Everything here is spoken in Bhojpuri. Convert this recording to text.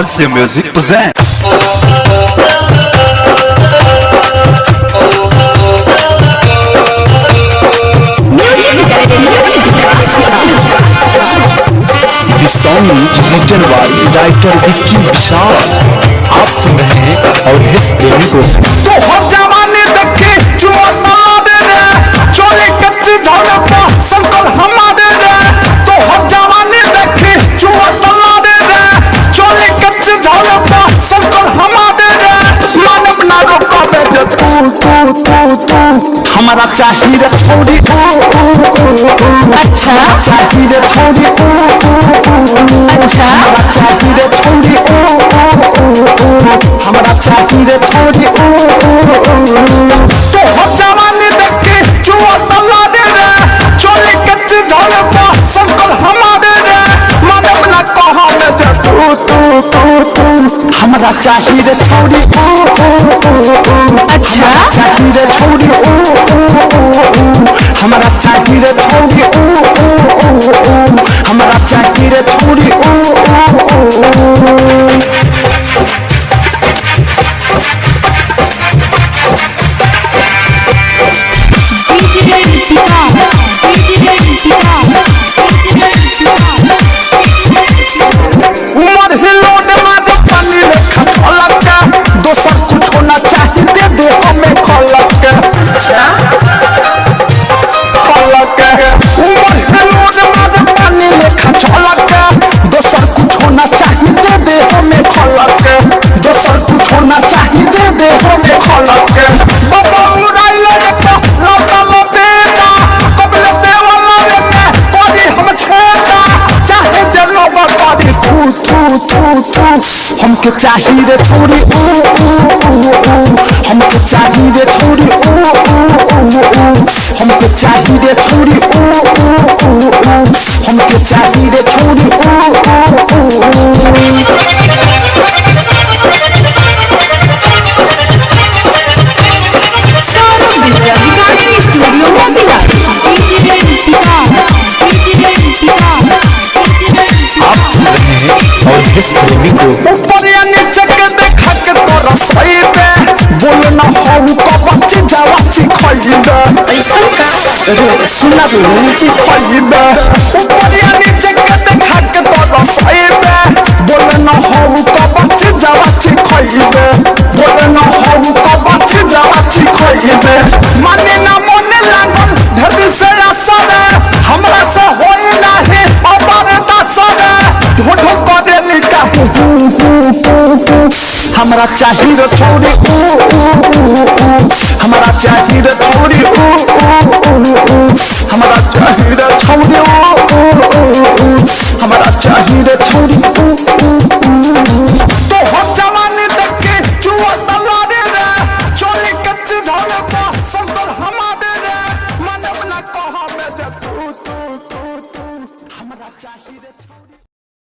RC Music presents. The song is written by director Vicky विशाल। आप सुन रहे हैं अवधेश प्रेमी को। हमारा चाहिए थोड़ी अच्छा चाहिए थोड़ी अच्छा हमारा चाहिए थोड़ी हमारा चाहिए थोड़ी तो हो जवानी देखे जुआ तला दे रे चोली कच्ची झाड़ पा संकल हमारे रे मानव ना कहा में जो तू हमारा चाहिए थोड़ी अच्छा चाहिए थोड़ी हमारा चाहिए थोड़ी हमारा चाहिए थोड़ी उमर हिलो ने मारे पानी लेखा फलका दोसर कुछ होना चाहिए दे हमें खलक फलक उमर हिलो ने मारे पानी लेखा फलका दोसर कुछ होना चाहिए दे हमें खलक दोसर कुछ होना चाहिए दे हमें खलक बाबा उड़ाई लेता लौटा लौटेगा कबले देवाला लेता कोई हम छेड़ा चाहे जलो बाबी हमके चाहिए थोड़ी हमके चाहिए थोड़ी हमके चाहिए थोड़ी हमके चाहिए थोड़ी स्टूडियो आप सुन रहे हैं अवधेश प्रेमी को। ऊपर या नीचे के देखा के तोरा सही पे बोल ना हो कबची जावाची खइबे ऐसा का अरे सुना तो नीचे खइबे ऊपर या नीचे के देखा के तोरा सही पे बोल ना हो कबची जावाची खइबे बोल ना हो कबची जावाची खइबे माने ना मोने लागल धरती से आसरे हमरा से होई नाही अबारे दासरे ढोढो करे लिखा हमरा चाहिए थोड़ी हमारा चाहिए थोड़ी हमारा चाहिए थोड़ी हमारा चाहिए थोड़ी